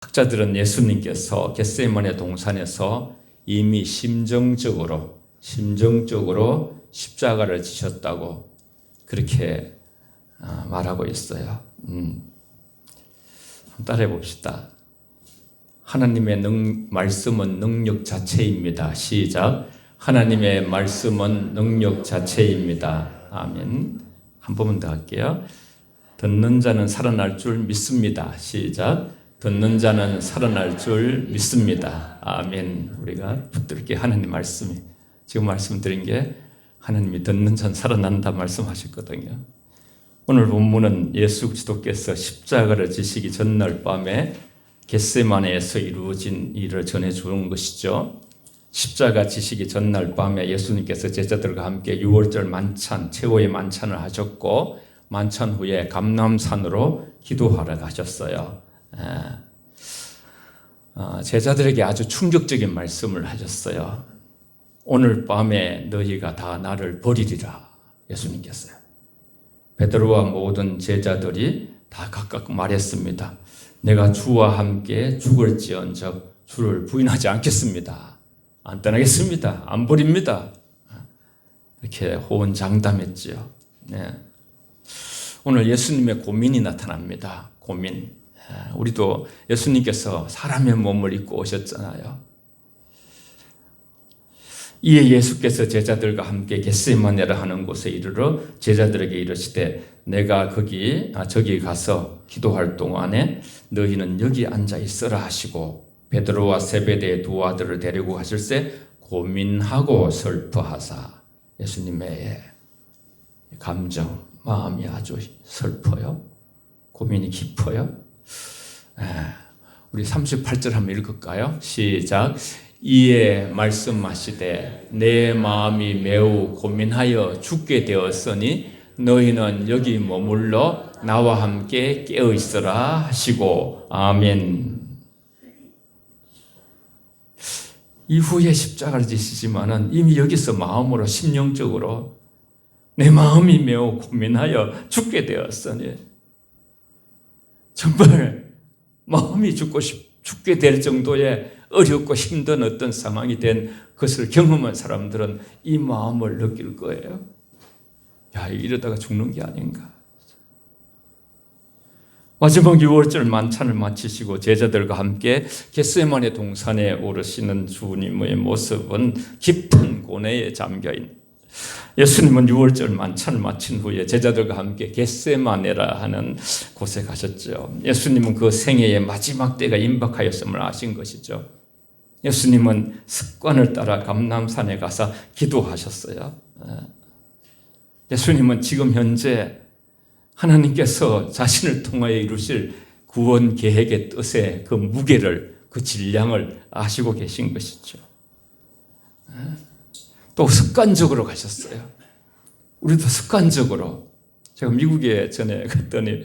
학자들은 예수님께서 겟세마네 동산에서 이미 심정적으로 십자가를 지셨다고 그렇게 말하고 있어요. 한번 따라해 봅시다. 하나님의 말씀은 능력 자체입니다. 시작. 하나님의 말씀은 능력 자체입니다. 아멘. 한 번만 더 할게요. 듣는 자는 살아날 줄 믿습니다. 시작. 듣는 자는 살아날 줄 믿습니다. 아멘. 우리가 붙들게 하나님 말씀이 지금 말씀드린 게 하나님이 듣는 자는 살아난다 말씀하셨거든요. 오늘 본문은 예수 그리스도께서 십자가를 지시기 전날 밤에 겟세마네에서 이루어진 일을 전해주는 것이죠. 십자가 지시기 전날 밤에 예수님께서 제자들과 함께 6월절 만찬, 최후의 만찬을 하셨고 만찬 후에 감람산으로 기도하러 가셨어요. 제자들에게 아주 충격적인 말씀을 하셨어요. 오늘 밤에 너희가 다 나를 버리리라. 예수님께서요. 베드로와 모든 제자들이 다 각각 말했습니다. 내가 주와 함께 죽을지언정 주를 부인하지 않겠습니다. 안 떠나겠습니다. 안 버립니다. 이렇게 호언장담했지요. 네. 오늘 예수님의 고민이 나타납니다. 고민. 우리도 예수님께서 사람의 몸을 입고 오셨잖아요. 이에 예수께서 제자들과 함께 겟세마네라 하는 곳에 이르러 제자들에게 이르시되 내가 저기 가서 기도할 동안에 너희는 여기 앉아 있으라 하시고 베드로와 세베대의 두 아들을 데리고 가실새 고민하고 슬퍼하사. 예수님의 감정, 마음이 아주 슬퍼요. 고민이 깊어요. 우리 38절 한번 읽을까요? 시작. 이에 말씀하시되 내 마음이 매우 고민하여 죽게 되었으니 너희는 여기 머물러 나와 함께 깨어 있으라 하시고. 아멘. 이후에 십자가를 지시지만은 이미 여기서 마음으로 심령적으로 내 마음이 매우 고민하여 죽게 되었으니, 정말 마음이 죽게 될 정도의 어렵고 힘든 어떤 상황이 된 것을 경험한 사람들은 이 마음을 느낄 거예요. 야, 이러다가 죽는 게 아닌가. 마지막 6월절 만찬을 마치시고 제자들과 함께 겟세마네 동산에 오르시는 주님의 모습은 깊은 고뇌에 잠겨있는, 예수님은 6월절 만찬을 마친 후에 제자들과 함께 겟세마네라 하는 곳에 가셨죠. 예수님은 그 생애의 마지막 때가 임박하였음을 아신 것이죠. 예수님은 습관을 따라 감람산에 가서 기도하셨어요. 예수님은 지금 현재 하나님께서 자신을 통하여 이루실 구원 계획의 뜻의 그 무게를, 그 질량을 아시고 계신 것이죠. 또 습관적으로 가셨어요. 우리도 습관적으로. 제가 미국에 전에 갔더니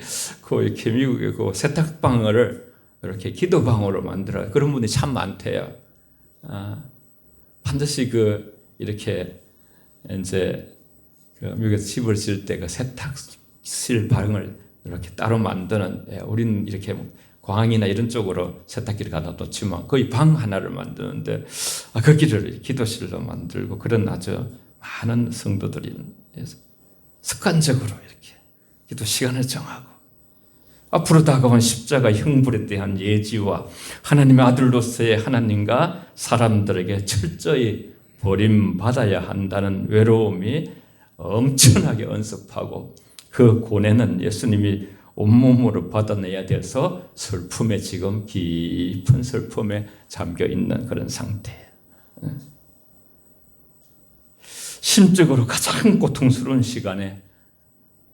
이렇게 미국의 그 세탁방을 이렇게 기도방으로 만들어요. 그런 분이 참 많대요. 반드시 이렇게 이제 미국에서 집을 지을 때 그 세탁실 방을 이렇게 따로 만드는, 우리는 이렇게 광이나 이런 쪽으로 세탁기를 갖다 놓지만 거의 방 하나를 만드는데 거기를 기도실로 만들고, 그런 아주 많은 성도들이 습관적으로 이렇게 기도 시간을 정하고 앞으로 다가온 십자가 형벌에 대한 예지와 하나님의 아들로서의 하나님과 사람들에게 철저히 버림받아야 한다는 외로움이 엄청나게 언습하고, 그 고뇌는 예수님이 온몸으로 받아내야 돼서 슬픔에, 지금 깊은 슬픔에 잠겨 있는 그런 상태예요. 심적으로 가장 고통스러운 시간에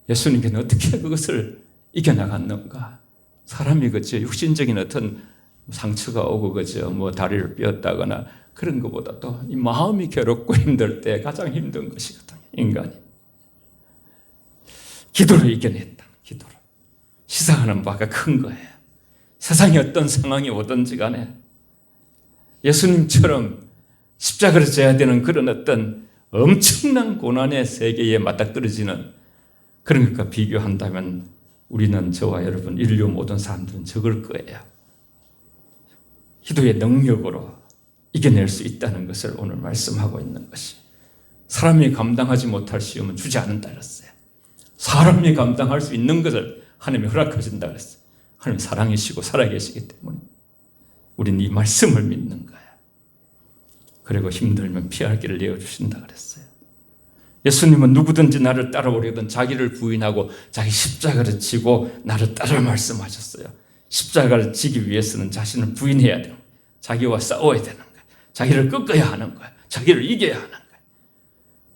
예수님께는 어떻게 그것을 이겨나갔는가. 사람이 그죠, 육신적인 어떤 상처가 오고 그죠, 다리를 뼈었다거나 그런 것보다도 이 마음이 괴롭고 힘들 때 가장 힘든 것이거든요, 인간이. 기도로 이겨냈다. 기도로. 시사하는 바가 큰 거예요. 세상에 어떤 상황이 오든지 간에 예수님처럼 십자가를 져야 되는 그런 어떤 엄청난 고난의 세계에 맞닥뜨려지는 그런 것과 비교한다면 우리는, 저와 여러분, 인류 모든 사람들은 적을 거예요. 기도의 능력으로 이겨낼 수 있다는 것을 오늘 말씀하고 있는 것이, 사람이 감당하지 못할 시험은 주지 않는다 그랬어요. 사람이 감당할 수 있는 것을 하나님이 허락하신다 그랬어요. 하나님 사랑이시고 살아계시기 때문에 우리는 이 말씀을 믿는 거예요. 그리고 힘들면 피할 길을 내어주신다 그랬어요. 예수님은 누구든지 나를 따라오려든 자기를 부인하고 자기 십자가를 지고 나를 따라 말씀하셨어요. 십자가를 지기 위해서는 자신을 부인해야 돼요. 자기와 싸워야 되는 거예요. 자기를 꺾어야 하는 거예요. 자기를 이겨야 하는 거예요.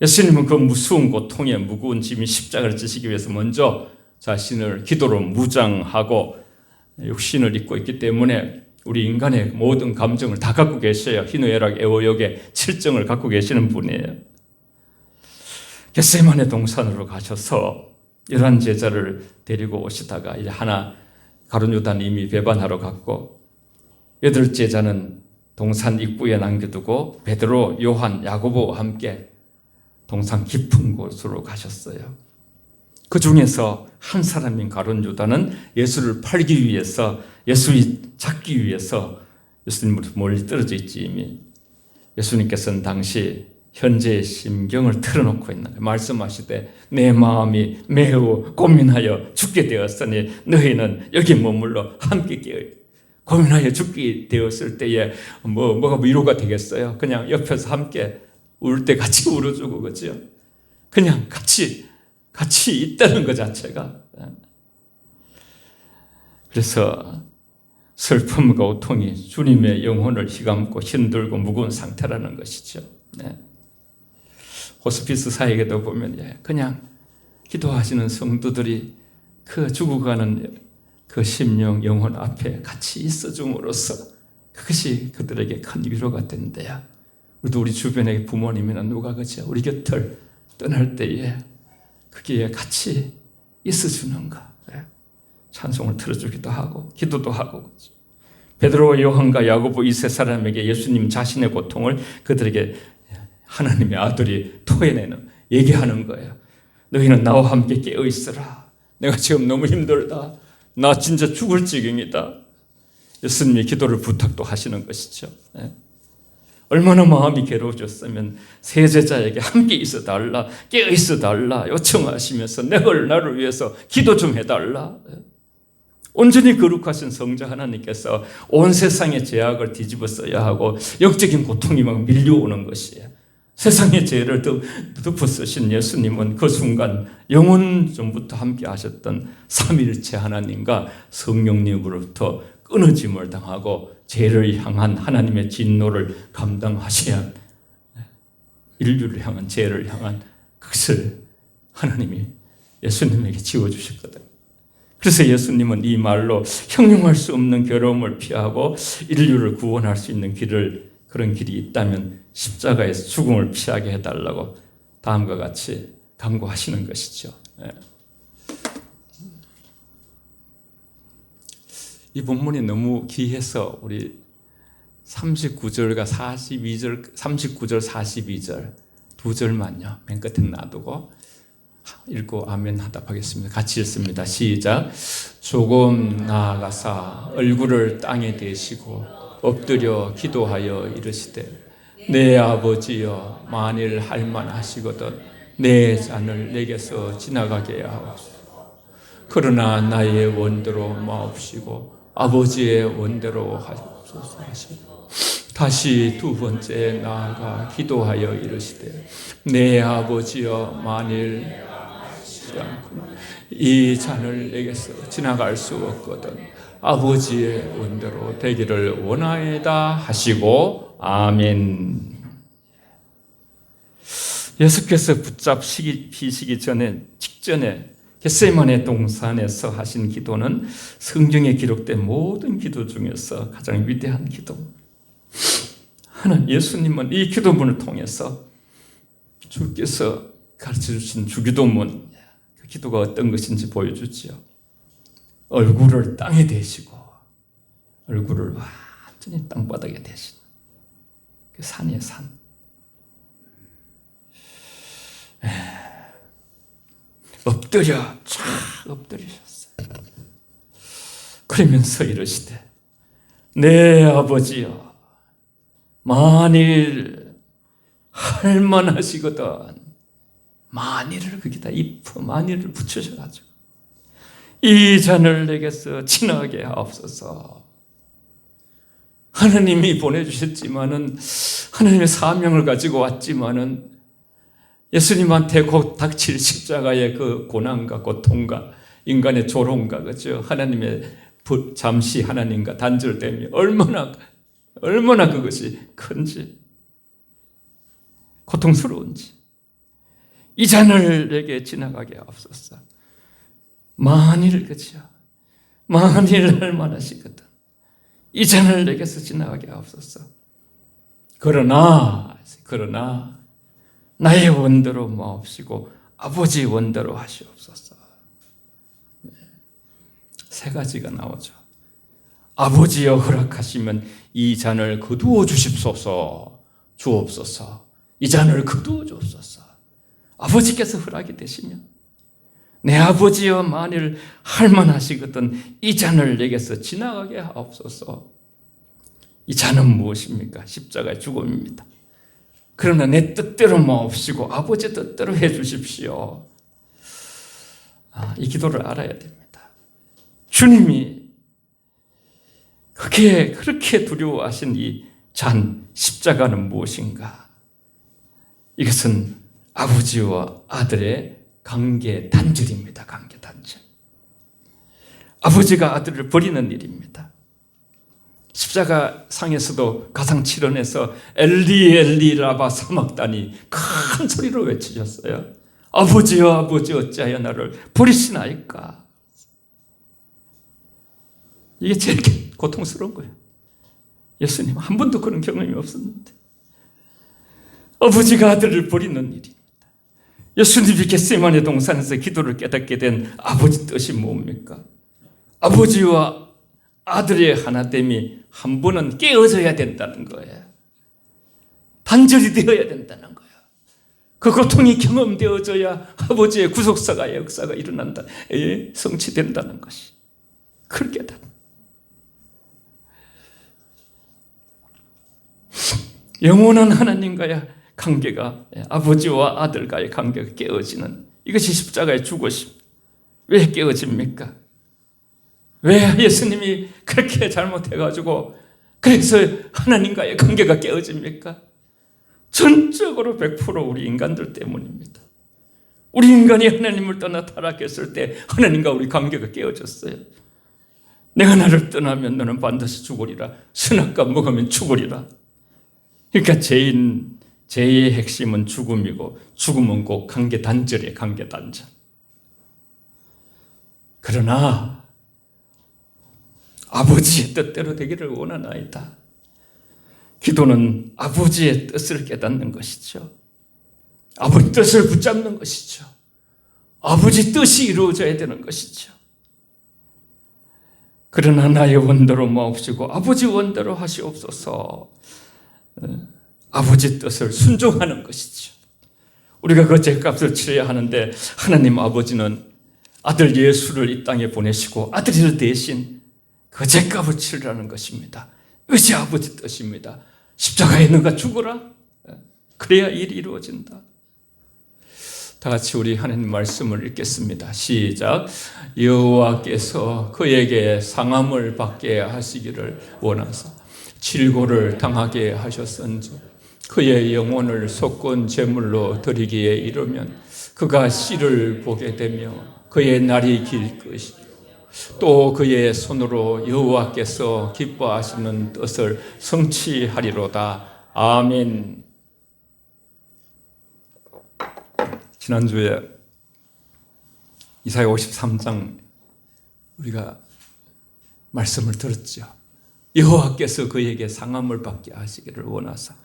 예수님은 그 무서운 고통에 무거운 짐이 십자가를 지시기 위해서 먼저 자신을 기도로 무장하고 육신을 입고 있기 때문에 우리 인간의 모든 감정을 다 갖고 계셔요. 희노애락 애호욕의 칠정을 갖고 계시는 분이에요. 겟세마네 동산으로 가셔서 11 제자를 데리고 오시다가 이제 하나 가룟 요단 이미 배반하러 갔고 8 제자는 동산 입구에 남겨두고 베드로, 요한, 야고보와 함께 동산 깊은 곳으로 가셨어요. 그 중에서 한 사람인 가룟 유다는 예수를 팔기 위해서, 예수를 잡기 위해서 예수님으로부터 멀리 떨어져 있지. 이미 예수님께서는 당시 현재의 심경을 털어놓고 있는 거예요. 말씀하시되 내 마음이 매우 고민하여 죽게 되었으니 너희는 여기 머물러 함께 깨어. 고민하여 죽게 되었을 때에 뭐가 위로가 되겠어요? 그냥 옆에서 함께 울 때 같이 울어주고, 그죠? 그냥 같이 있다는 것 자체가. 그래서 슬픔과 고통이 주님의 영혼을 휘감고 힘들고 무거운 상태라는 것이죠. 네. 호스피스 사역에도 보면 그냥 기도하시는 성도들이 그 죽어가는 그 심령, 영혼 앞에 같이 있어줌으로써 그것이 그들에게 큰 위로가 된대요. 우리도 우리 주변의 부모님이나 누가 그죠? 우리 곁을 떠날 때에 거기에 같이 있어주는 거. 찬송을 틀어주기도 하고 기도도 하고. 베드로, 요한과 야고보 이 세 사람에게 예수님 자신의 고통을 그들에게 하나님의 아들이 토해내는, 얘기하는 거예요. 너희는 나와 함께 깨어 있으라. 내가 지금 너무 힘들다. 나 진짜 죽을 지경이다. 예수님이 기도를 부탁도 하시는 것이죠. 얼마나 마음이 괴로워졌으면 세 제자에게 함께 있어달라, 깨어 있어달라 요청하시면서 나를 위해서 기도 좀 해달라. 온전히 거룩하신 성자 하나님께서 온 세상의 죄악을 뒤집어 써야 하고 영적인 고통이 막 밀려오는 것이에요. 세상의 죄를 덮어 쓰신 예수님은 그 순간 영원 전부터 함께 하셨던 삼위일체 하나님과 성령님으로부터 끊어짐을 당하고 죄를 향한 하나님의 진노를 감당하셔야, 인류를 향한 죄를 향한 그것을 하나님이 예수님에게 지워주셨거든요. 그래서 예수님은 이 말로 형용할 수 없는 괴로움을 피하고 인류를 구원할 수 있는 그런 길이 있다면 십자가에서 죽음을 피하게 해달라고 다음과 같이 강구하시는 것이죠. 이 본문이 너무 귀해서 우리 39절과 42절, 39절, 42절 두 절만요. 맨 끝에 놔두고 읽고 아멘 하답하겠습니다. 같이 읽습니다. 시작. 조금 나아가사 얼굴을 땅에 대시고 엎드려 기도하여 이르시되 내 아버지여 만일 할만하시거든 내 잔을 내게서 지나가게 하옵소서. 그러나 나의 원대로 마옵시고 아버지의 원대로 하옵소서 하시고 다시 두 번째 나아가 기도하여 이르시되 내 아버지여 만일 이 잔을 내게서 지나갈 수 없거든 아버지의 원대로 되기를 원하이다 하시고 아멘. 예수께서 붙잡히시기 직전에 겟세마네 동산에서 하신 기도는 성경에 기록된 모든 기도 중에서 가장 위대한 기도. 예수님은 이 기도문을 통해서 주께서 가르쳐주신 주기도문, 그 기도가 어떤 것인지 보여주지요. 얼굴을 땅에 대시고 얼굴을 완전히 땅바닥에 대시는 그 산이에요, 산. 엎드려 쫙 엎드리셨어요. 그러면서 이러시되 내 아버지여, 만일 할 만하시거든, 만일을 거기다 if 만일을 붙여셔가지고 이 잔을 내게서 지나게 하옵소서. 하나님이 보내주셨지만은, 하나님의 사명을 가지고 왔지만은, 예수님한테 곧 닥칠 십자가의 그 고난과 고통과 인간의 조롱과, 그죠? 하나님의 잠시 하나님과 단절됨이 얼마나 그것이 큰지, 고통스러운지. 이 잔을 내게 지나가게 하옵소서. 만일, 그죠? 만일 할 만하시거든, 이 잔을 내게서 지나가게 하옵소서. 그러나 나의 원대로 마옵시고 아버지 원대로 하시옵소서. 세 가지가 나오죠. 아버지여 허락하시면 이 잔을 거두어 주십소서. 주옵소서. 이 잔을 거두어 주옵소서. 아버지께서 허락이 되시면, 내 아버지여 만일 할만하시거든 이 잔을 내게서 지나가게 하옵소서. 이 잔은 무엇입니까? 십자가의 죽음입니다. 그러나 내 뜻대로 마옵시고 아버지 뜻대로 해 주십시오. 이 기도를 알아야 됩니다. 주님이 그렇게 두려워하신 이 잔, 십자가는 무엇인가? 이것은 아버지와 아들의 관계 단절입니다. 관계 단절. 아버지가 아들을 버리는 일입니다. 십자가 상에서도 가상 7원에서 엘리 엘리 라바 사막다니 큰 소리로 외치셨어요. 아버지여 아버지 어찌하여 나를 버리시나이까. 이게 제일 고통스러운 거예요. 예수님 한 번도 그런 경험이 없었는데 아버지가 아들을 버리는 일입니다. 예수님이 겟세마네 동산에서 기도를 깨닫게 된 아버지 뜻이 뭡니까? 아버지와 아들의 하나됨이 한 번은 깨어져야 된다는 거예요. 단절이 되어야 된다는 거예요. 그 고통이 경험되어져야 아버지의 구속사가 역사가 일어난다, 성취된다는 것이. 그걸 깨달아. 영원한 하나님과의 관계가, 아버지와 아들과의 관계가 깨어지는, 이것이 십자가의 죽으심. 왜 깨어집니까? 왜 예수님이 그렇게 잘못해가지고 그래서 하나님과의 관계가 깨어집니까? 전적으로 100% 우리 인간들 때문입니다. 우리 인간이 하나님을 떠나 타락했을 때 하나님과 우리 관계가 깨어졌어요. 내가 나를 떠나면 너는 반드시 죽으리라. 선악과 먹으면 죽으리라. 그러니까 죄의 핵심은 죽음이고, 죽음은 꼭 관계 단절이에요. 관계 단절. 그러나 아버지의 뜻대로 되기를 원하나이다. 기도는 아버지의 뜻을 깨닫는 것이죠. 아버지 뜻을 붙잡는 것이죠. 아버지 뜻이 이루어져야 되는 것이죠. 그러나 나의 원대로 마옵시고 아버지 원대로 하시옵소서. 아버지 뜻을 순종하는 것이죠. 우리가 그 죄값을 치러야 하는데, 하나님 아버지는 아들 예수를 이 땅에 보내시고 아들을 대신 그 죄값을 치르라는 것입니다. 이것이 아버지 뜻입니다. 십자가에 너가 죽어라. 그래야 일이 이루어진다. 다 같이 우리 하나님 말씀을 읽겠습니다. 시작. 여호와께서 그에게 상함을 받게 하시기를 원하사 질고를 당하게 하셨은즉 그의 영혼을 속건 제물로 드리기에 이르면 그가 씨를 보게 되며 그의 날이 길 것이요 또 그의 손으로 여호와께서 기뻐하시는 뜻을 성취하리로다. 아멘. 지난주에 이사야 53장 우리가 말씀을 들었죠. 여호와께서 그에게 상함을 받게 하시기를 원하사,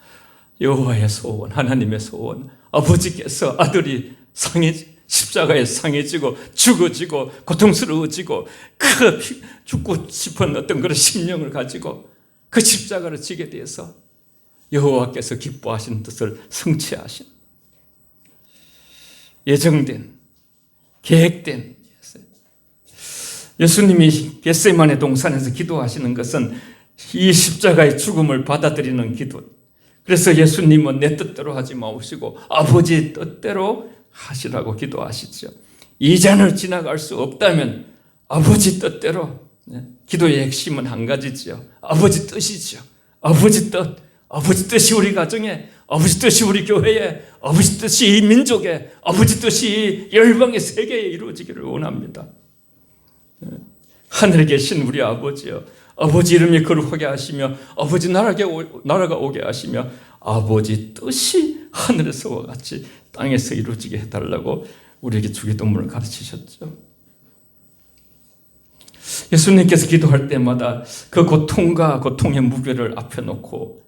여호와의 소원, 하나님의 소원, 아버지께서 아들이 십자가에 상해지고 죽어지고 고통스러워지고 죽고 싶은 어떤 그런 심령을 가지고 그 십자가를 지게 돼서 여호와께서 기뻐하신 뜻을 성취하신, 예정된, 계획된, 예수님이 겟세마네 동산에서 기도하시는 것은 이 십자가의 죽음을 받아들이는 기도. 그래서 예수님은 내 뜻대로 하지 마시고 아버지의 뜻대로 하시라고 기도하시죠. 이 잔을 지나갈 수 없다면 아버지 뜻대로. 기도의 핵심은 한 가지죠. 아버지 뜻이죠. 아버지 뜻. 아버지 뜻이 우리 가정에, 아버지 뜻이 우리 교회에, 아버지 뜻이 이 민족에, 아버지 뜻이 이 열방의 세계에 이루어지기를 원합니다. 하늘에 계신 우리 아버지요, 아버지 이름이 거룩하게 하시며 아버지 나라가 오게 하시며 아버지 뜻이 하늘에서와 같이 땅에서 이루어지게 해달라고 우리에게 주기도문을 가르치셨죠. 예수님께서 기도할 때마다 그 고통과 고통의 무게를 앞에 놓고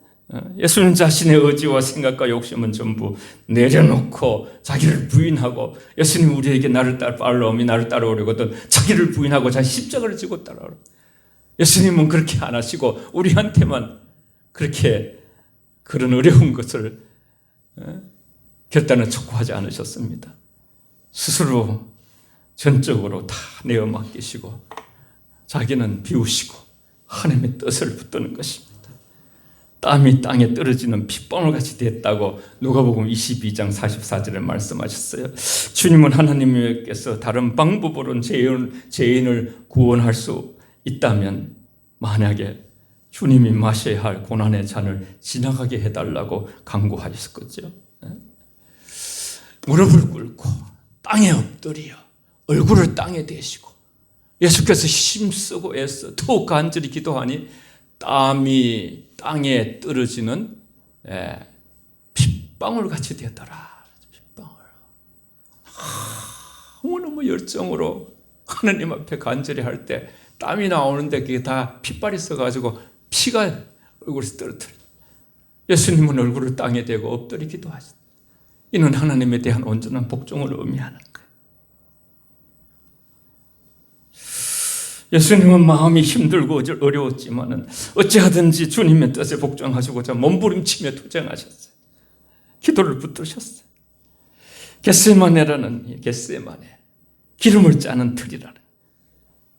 예수님 자신의 의지와 생각과 욕심은 전부 내려놓고 자기를 부인하고, 예수님 우리에게 나를 따라오면 나를 따라오려거든 자기를 부인하고 자기 십자가를 지고 따라오라. 예수님은 그렇게 안 하시고 우리한테만 그렇게 그런 어려운 것을 결단을 촉구하지 않으셨습니다. 스스로 전적으로 다 내어 맡기시고 자기는 비우시고 하나님의 뜻을 붙드는 것입니다. 땀이 땅에 떨어지는 핏방울같이 됐다고 누가복음 22장 44절에 말씀하셨어요. 주님은 하나님께서 다른 방법으로는 죄인을 구원할 수 있다면 만약에 주님이 마셔야 할 고난의 잔을 지나가게 해달라고 간구하셨겠죠. 무릎을 꿇고 땅에 엎드려 얼굴을 땅에 대시고 예수께서 힘쓰고 애써 더욱 간절히 기도하니 땀이 땅에 떨어지는 핏방울같이 되더라. 핏방울. 너무 열정으로 하나님 앞에 간절히 할 때 땀이 나오는데 그게 다 핏발이 써가지고 피가 얼굴에서 떨어뜨려. 예수님은 얼굴을 땅에 대고 엎드려 기도하셨다. 이는 하나님에 대한 온전한 복종을 의미하는 거예요. 예수님은 마음이 힘들고 어려웠지만은 어찌하든지 주님의 뜻에 복종하시고자 몸부림치며 투쟁하셨어요. 기도를 붙드셨어요. 겟세마네라는 겟세마네, 기름을 짜는 틀이라는,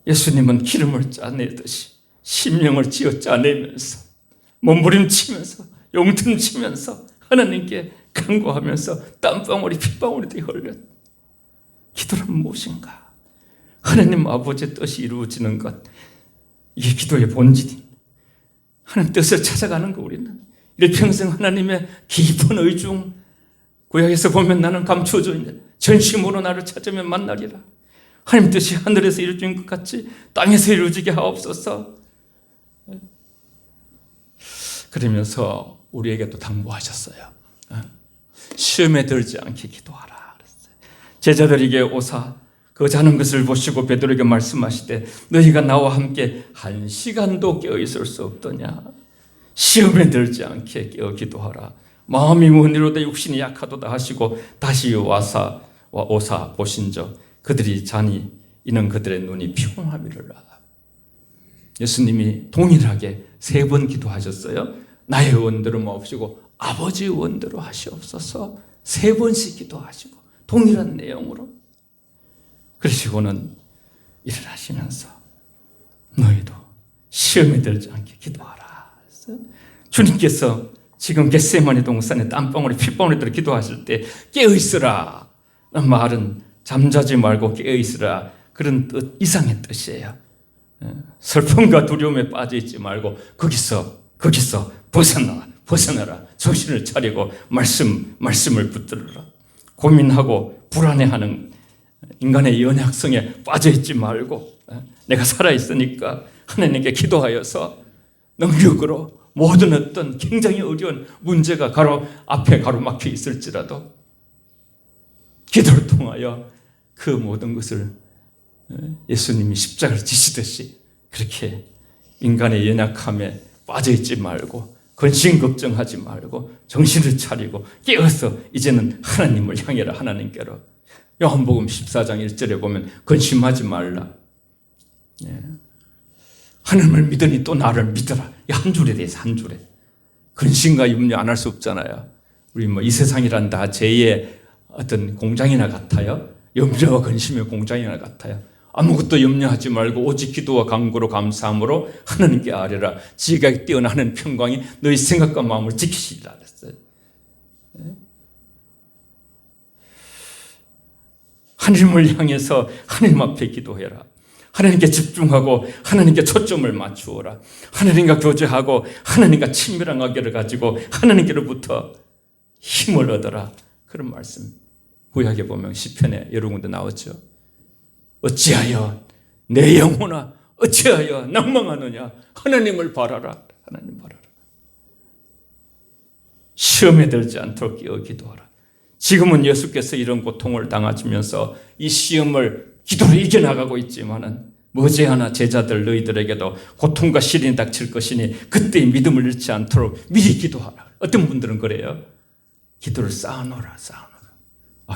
예수님은 기름을 짜내듯이 심령을 쥐어 짜내면서 몸부림치면서 용tum치면서 하나님께 간구하면서 땀방울이 핏방울이 되어 흘렸. 기도는 무엇인가? 하나님 아버지의 뜻이 이루어지는 것, 이게 기도의 본질입니다. 하나님 뜻을 찾아가는 거. 우리는 일평생 하나님의 깊은 의중, 구약에서 보면 나는 감추어져 있는 전심으로 나를 찾으면 만나리라. 하나님 뜻이 하늘에서 이루어진 것 같이 땅에서 이루어지게 하옵소서. 그러면서 우리에게도 당부하셨어요. 시험에 들지 않게 기도하라 그랬어요. 제자들에게 오사 그 자는 것을 보시고 베드로에게 말씀하시되 너희가 나와 함께 1시간도 깨어 있을 수 없더냐. 시험에 들지 않게 깨어 기도하라. 마음이 원이로다 육신이 약하도다 하시고 다시 오사 보신저 그들이 자니 이는 그들의 눈이 피곤함이로라. 예수님이 동일하게 3번 기도하셨어요. 나의 원대로 마옵시고 아버지의 원대로 하시옵소서. 3번씩 기도하시고 동일한 내용으로. 그러시고는 일어나시면서 너희도 시험에 들지 않게 기도하라. 주님께서 지금 겟세마네 동산에 땀방울이 핏방울이 들어 기도하실 때 깨어있으라 말은 잠자지 말고 깨어있으라, 그런 뜻 이상의 뜻이에요. 슬픔과 두려움에 빠져있지 말고 거기서 벗어나라. 정신을 차리고 말씀을 붙들어라. 고민하고 불안해하는 인간의 연약성에 빠져있지 말고 내가 살아있으니까 하나님께 기도하여서 능력으로 모든 어떤 굉장히 어려운 문제가 앞에 가로막혀 있을지라도 기도를 통하여 그 모든 것을 예수님이 십자가를 지시듯이 그렇게 인간의 연약함에 빠져있지 말고 근심 걱정하지 말고 정신을 차리고 깨어서 이제는 하나님을 향해라. 하나님께로. 요한복음 14장 1절에 보면 근심하지 말라. 하나님을 믿으니 또 나를 믿어라. 한 줄에 대해서 한 줄에. 근심과 염려 안 할 수 없잖아요. 우리 이 세상이란 다 죄의 어떤 공장이나 같아요. 염려와 근심의 공장이나 같아요. 아무것도 염려하지 말고 오직 기도와 간구로 감사함으로 하나님께 아뢰라. 지각이 뛰어나는 평강이 너희 생각과 마음을 지키시리라 그랬어요. 하나님을 향해서 하나님 앞에 기도해라. 하나님께 집중하고 하나님께 초점을 맞추어라. 하나님과 교제하고 하나님과 친밀한 관계를 가지고 하나님께로부터 힘을 얻어라. 그런 말씀 구약에 보면 시편에 여러 군데 나오죠. 어찌하여 내 영혼아 어찌하여 낭망하느냐. 하나님을 바라라. 하나님 바라라. 시험에 들지 않도록 깨어 기도하라. 지금은 예수께서 이런 고통을 당하시면서 이 시험을 기도로 이겨나가고 있지만은 머지않아 제자들 너희들에게도 고통과 시련이 닥칠 것이니 그때의 믿음을 잃지 않도록 미리 기도하라. 어떤 분들은 그래요. 기도를 쌓아놓으라.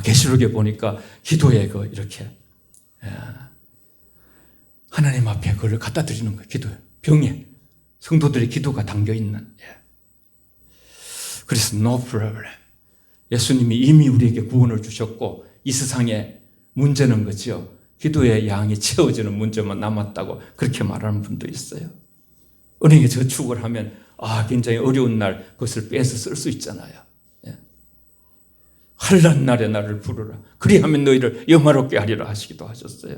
계시록에 보니까 기도에 이렇게 하나님 앞에 그걸 갖다 드리는 거예요. 기도에. 병에 성도들의 기도가 담겨있는. 그래서 no problem. 예수님이 이미 우리에게 구원을 주셨고 이 세상에 문제는 거죠. 기도의 양이 채워지는 문제만 남았다고 그렇게 말하는 분도 있어요. 은행에 저축을 하면 굉장히 어려운 날 그것을 빼서 쓸 수 있잖아요. 환난 날에 나를 부르라. 그리하면 너희를 영화롭게 하리라 하시기도 하셨어요.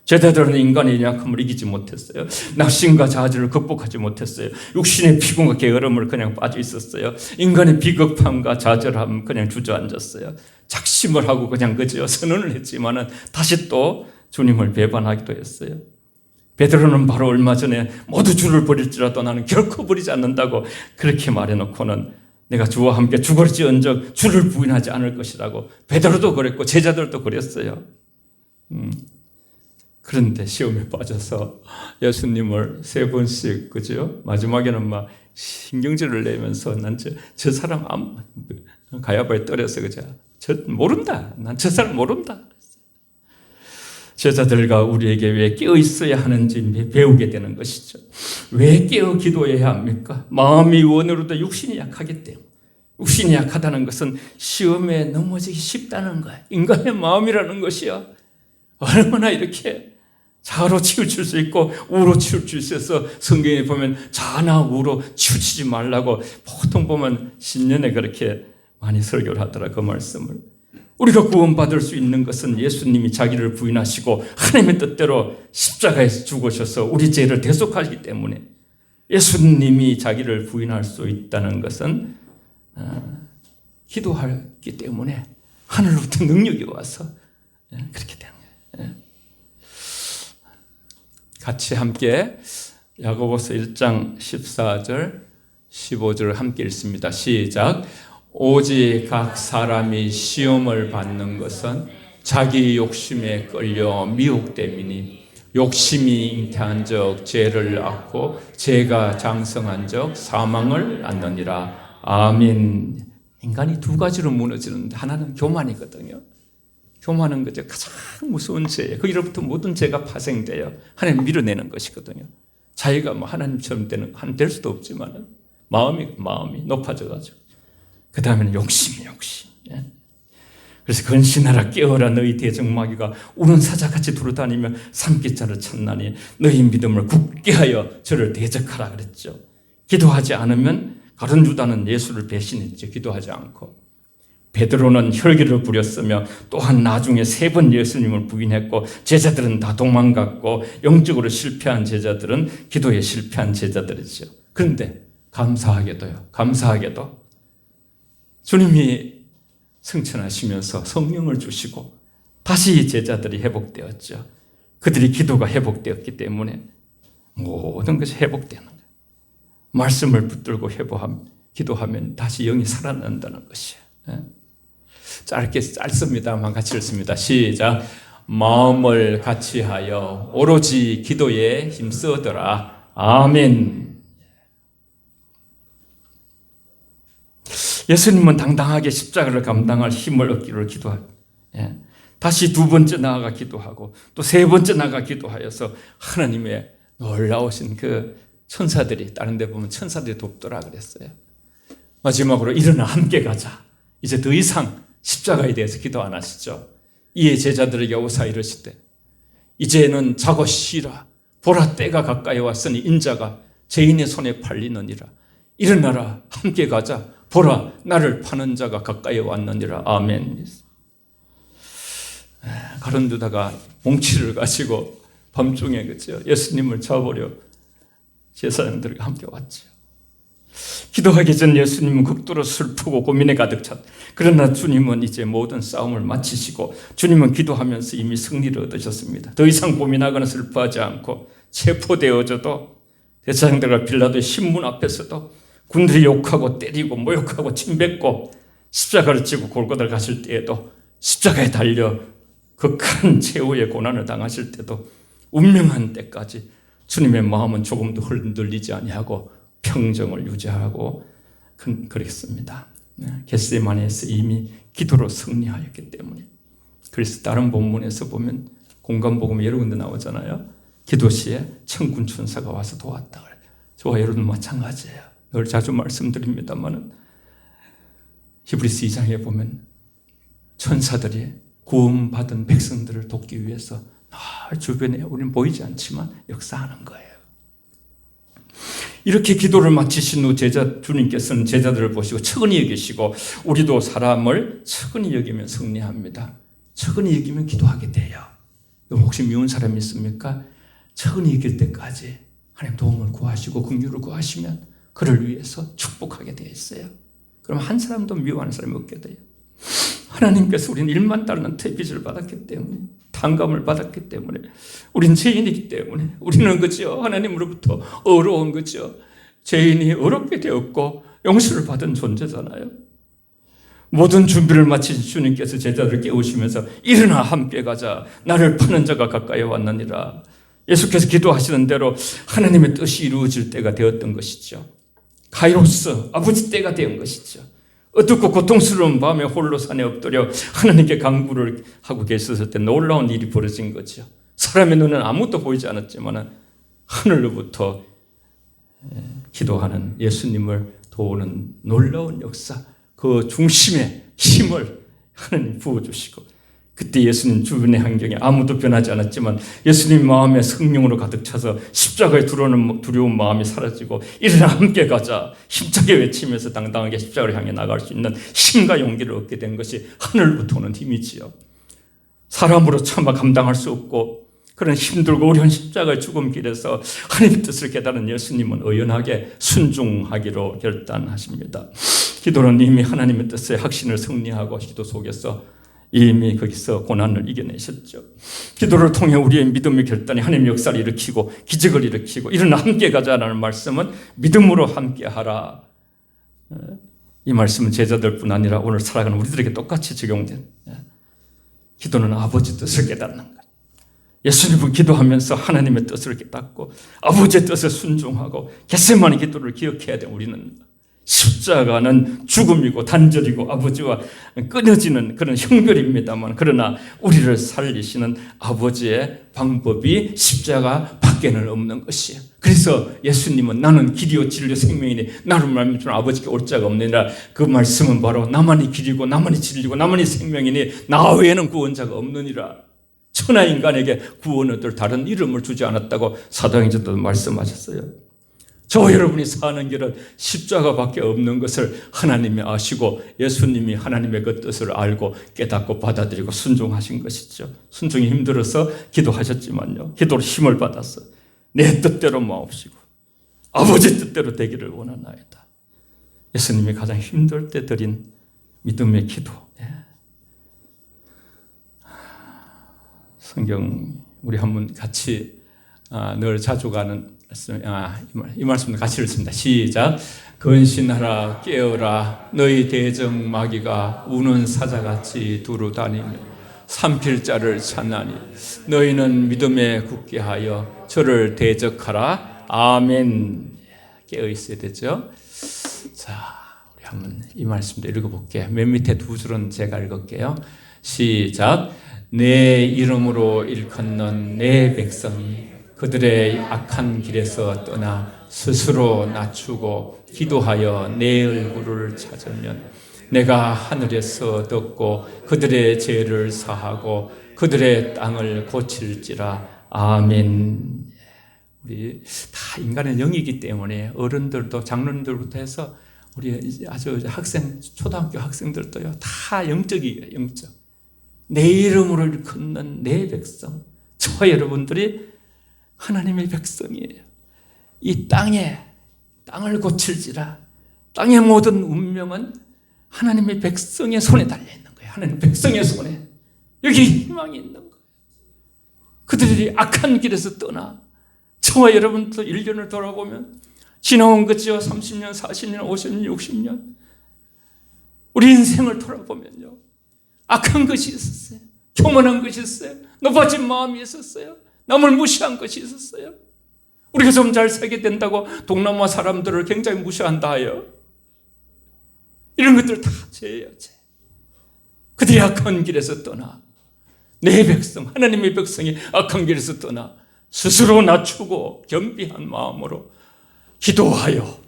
제자들은 인간의 약함을 이기지 못했어요. 낙심과 좌절을 극복하지 못했어요. 육신의 피곤과 게으름을 그냥 빠져 있었어요. 인간의 비겁함과 좌절함 그냥 주저앉았어요. 작심을 하고 그냥 그저 선언을 했지만은 다시 또 주님을 배반하기도 했어요. 베드로는 바로 얼마 전에 모두 주를 버릴지라도 나는 결코 버리지 않는다고 그렇게 말해놓고는 내가 주와 함께 죽을지언정 주를 부인하지 않을 것이라고 베드로도 그랬고 제자들도 그랬어요. 그런데 시험에 빠져서 예수님을 3번씩 그죠? 마지막에는 막 신경질을 내면서 난 저 사람 가야바에 떨어서 그죠? 모른다. 난 저 사람 모른다. 제자들과 우리에게 왜 깨어 있어야 하는지 배우게 되는 것이죠. 왜 깨어 기도해야 합니까? 마음이 원으로도 육신이 약하기 때문에. 육신이 약하다는 것은 시험에 넘어지기 쉽다는 거야. 인간의 마음이라는 것이야. 얼마나 이렇게 좌로 치우칠 수 있고 우로 치우칠 수 있어서 성경에 보면 좌나 우로 치우치지 말라고 보통 보면 신년에 그렇게 많이 설교를 하더라. 그 말씀을. 우리가 구원받을 수 있는 것은 예수님이 자기를 부인하시고 하나님의 뜻대로 십자가에서 죽으셔서 우리 죄를 대속하시기 때문에 예수님이 자기를 부인할 수 있다는 것은 기도하기 때문에 하늘로부터 능력이 와서 그렇게 되는 거예요. 같이 함께 야고보서 1장 14절 15절을 함께 읽습니다. 시작. 오직 각 사람이 시험을 받는 것은 자기 욕심에 끌려 미혹됨이니 욕심이 잉태한 적 죄를 낳고 죄가 장성한 적 사망을 낳느니라. 아멘. 인간이 두 가지로 무너지는데 하나는 교만이거든요. 교만은 그저 가장 무서운 죄예요. 거기로부터 모든 죄가 파생돼요. 하나님 밀어내는 것이거든요. 자기가 하나님처럼 될 수도 없지만 마음이 높아져가지고 그 다음에는 욕심. 그래서 근신하라 깨어라 너희 대적마귀가 우는 사자같이 돌아다니며 삼키자를 찾나니 너희 믿음을 굳게 하여 저를 대적하라 그랬죠. 기도하지 않으면 다른 유다는 예수를 배신했죠. 기도하지 않고. 베드로는 혈기를 부렸으며 또한 나중에 3번 예수님을 부인했고 제자들은 다 도망갔고 영적으로 실패한 제자들은 기도에 실패한 제자들이죠. 그런데 감사하게도 주님이 승천하시면서 성령을 주시고 다시 제자들이 회복되었죠. 그들이 기도가 회복되었기 때문에 모든 것이 회복되는 거예요. 말씀을 붙들고 기도하면 다시 영이 살아난다는 것이에요. 짧습니다만 같이 읽습니다. 시작. 마음을 같이하여 오로지 기도에 힘쓰더라. 아멘. 예수님은 당당하게 십자가를 감당할 힘을 얻기를 기도하고 다시 2번째 나아가 기도하고 또 3번째 나아가 기도하여서 하나님의 놀라우신 그 천사들이 다른 데 보면 천사들이 돕더라 그랬어요. 마지막으로 일어나 함께 가자. 이제 더 이상 십자가에 대해서 기도 안 하시죠. 이에 제자들에게 오사 이르시되 이제는 자고 쉬라. 보라, 때가 가까이 왔으니 인자가 죄인의 손에 팔리느니라. 일어나라, 함께 가자. 보라, 나를 파는 자가 가까이 왔느니라. 아멘. 가론두다가 몽치를 가지고 밤중에 그죠? 예수님을 잡으려 제사장들과 함께 왔죠. 기도하기 전 예수님은 극도로 슬프고 고민에 가득 찼. 그러나 주님은 이제 모든 싸움을 마치시고 주님은 기도하면서 이미 승리를 얻으셨습니다. 더 이상 고민하거나 슬퍼하지 않고 체포되어져도 제사장들과 빌라도의 신문 앞에서도 군들이 욕하고 때리고 모욕하고 침뱉고 십자가를 지고 골고다를 가실 때에도 십자가에 달려 극한 최후의 고난을 당하실 때도 운명한 때까지 주님의 마음은 조금도 흔들리지 아니하고 평정을 유지하고 그랬습니다. 겟세마네에서 이미 기도로 승리하였기 때문에. 그래서 다른 본문에서 보면 공간복음에 여러 군데 나오잖아요. 기도 시에 천군 천사가 와서 도왔다. 저와 여러분 마찬가지예요. 늘 자주 말씀드립니다만 히브리서 2장에 보면 천사들이 구원받은 백성들을 돕기 위해서 주변에 우리는 보이지 않지만 역사하는 거예요. 이렇게 기도를 마치신 후 주님께서는 제자들을 보시고 측은히 여기시고 우리도 사람을 측은히 여기면 승리합니다. 측은히 여기면 기도하게 돼요. 혹시 미운 사람이 있습니까? 측은히 여길 때까지 하나님 도움을 구하시고 긍휼을 구하시면 그를 위해서 축복하게 되어 있어요. 그럼 한 사람도 미워하는 사람이 없게 돼요. 하나님께서 우리는 1만 달란트의 빚을 받았기 때문에, 탕감을 받았기 때문에, 우린 죄인이기 때문에, 우리는 그죠? 하나님으로부터 어려운 거죠. 죄인이 어렵게 되었고 용서를 받은 존재잖아요. 모든 준비를 마친 주님께서 제자들을 깨우시면서 일어나 함께 가자. 나를 파는 자가 가까이 왔느니라. 예수께서 기도하시는 대로 하나님의 뜻이 이루어질 때가 되었던 것이죠. 카이로스, 아버지 때가 된 것이죠. 어둡고 고통스러운 밤에 홀로 산에 엎드려 하나님께 간구를 하고 계셨을 때 놀라운 일이 벌어진 거죠. 사람의 눈은 아무것도 보이지 않았지만 하늘로부터 기도하는 예수님을 도우는 놀라운 역사, 그 중심에 힘을 하나님 부어주시고, 그때 예수님 주변의 환경에 아무도 변하지 않았지만 예수님 마음에 성령으로 가득 차서 십자가에 들어오는 두려운 마음이 사라지고 일어나 함께 가자 힘차게 외치면서 당당하게 십자가를 향해 나갈 수 있는 힘과 용기를 얻게 된 것이 하늘부터 오는 힘이지요. 사람으로 차마 감당할 수 없고 그런 힘들고 어려운 십자가의 죽음 길에서 하나님의 뜻을 깨달은 예수님은 의연하게 순종하기로 결단하십니다. 기도는 이미 하나님의 뜻의 확신을 승리하고 기도 속에서 이미 거기서 고난을 이겨내셨죠. 기도를 통해 우리의 믿음의 결단이 하나님의 역사를 일으키고 기적을 일으키고 일어나 함께 가자라는 말씀은 믿음으로 함께 하라. 이 말씀은 제자들뿐 아니라 오늘 살아가는 우리들에게 똑같이 적용된, 기도는 아버지 뜻을 깨닫는 것. 예수님은 기도하면서 하나님의 뜻을 깨닫고 아버지의 뜻에 순종하고 겟세마네 기도를 기억해야 돼. 우리는 십자가는 죽음이고 단절이고 아버지와 끊어지는 그런 형별입니다만, 그러나 우리를 살리시는 아버지의 방법이 십자가 밖에는 없는 것이에요. 그래서 예수님은 나는 길이요 진리요 생명이니 나를 말미암아 주는 아버지께 올 자가 없느니라. 그 말씀은 바로 나만이 길이고 나만이 진리고 나만이 생명이니 나 외에는 구원자가 없느니라. 천하 인간에게 구원을 얻을 다른 이름을 주지 않았다고 사도행전도 말씀하셨어요. 저와 여러분이 사는 길은 십자가밖에 없는 것을 하나님이 아시고 예수님이 하나님의 그 뜻을 알고 깨닫고 받아들이고 순종하신 것이죠. 순종이 힘들어서 기도하셨지만요, 기도로 힘을 받아서 내 뜻대로 마옵시고 아버지 뜻대로 되기를 원하나이다. 예수님이 가장 힘들 때 드린 믿음의 기도. 성경 우리 한번 같이 늘 자주 가는 이 말씀도 같이 읽습니다. 시작. 근신하라 깨어라 너희 대적 마귀가 우는 사자같이 두루 다니며 산필자를 찾나니 너희는 믿음에 굳게 하여 저를 대적하라. 아멘. 깨어 있어야 되죠. 자, 우리 한번 이 말씀도 읽어볼게요. 맨 밑에 두 줄은 제가 읽을게요. 시작. 내 이름으로 일컫는 내 백성이 그들의 악한 길에서 떠나 스스로 낮추고 기도하여 내 얼굴을 찾으면 내가 하늘에서 듣고 그들의 죄를 사하고 그들의 땅을 고칠지라. 아멘. 우리 다 인간의 영이기 때문에 어른들도 장로님들부터 해서 우리 아주 학생, 초등학교 학생들도요, 다 영적이에요, 영적. 내 이름으로 일컫는 내 백성. 저와 여러분들이 하나님의 백성이에요. 이 땅을 고칠지라. 땅의 모든 운명은 하나님의 백성의 손에 달려있는 거예요. 하나님의 백성의 손에. 여기 희망이 있는 거예요. 그들이 악한 길에서 떠나 저와 여러분도 1년을 돌아보면 지나온 거지요. 30년, 40년, 50년, 60년. 우리 인생을 돌아보면요. 악한 것이 있었어요. 교만한 것이 있었어요. 높아진 마음이 있었어요. 남을 무시한 것이 있었어요. 우리가 좀 잘 살게 된다고 동남아 사람들을 굉장히 무시한다 하여. 이런 것들 다 죄예요, 죄. 그들이 악한 길에서 떠나 내 백성, 하나님의 백성이 악한 길에서 떠나 스스로 낮추고 겸비한 마음으로 기도하여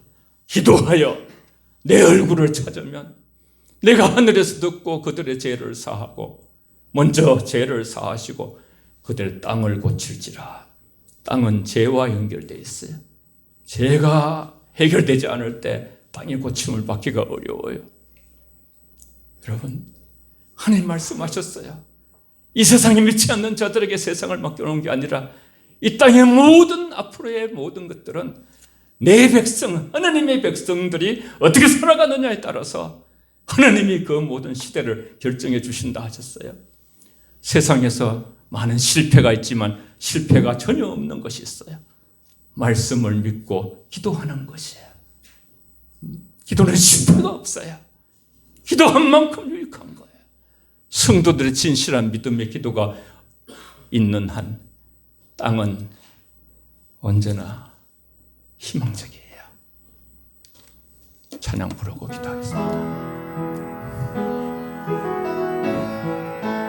내 얼굴을 찾으면 내가 하늘에서 듣고 그들의 죄를 사하고 먼저 죄를 사하시고 그들의 땅을 고칠지라. 땅은 죄와 연결되어 있어요. 죄가 해결되지 않을 때 땅의 고침을 받기가 어려워요. 여러분, 하나님 말씀하셨어요. 이 세상에 믿지 않는 자들에게 세상을 맡겨놓은 게 아니라 이 땅의 모든 앞으로의 모든 것들은 내 백성, 하나님의 백성들이 어떻게 살아가느냐에 따라서 하나님이 그 모든 시대를 결정해 주신다 하셨어요. 세상에서 많은 실패가 있지만 실패가 전혀 없는 것이 있어요. 말씀을 믿고 기도하는 것이에요. 기도는 실패가 없어요. 기도한 만큼 유익한 거예요. 성도들의 진실한 믿음의 기도가 있는 한 땅은 언제나 희망적이에요. 찬양 부르고 기도하겠습니다.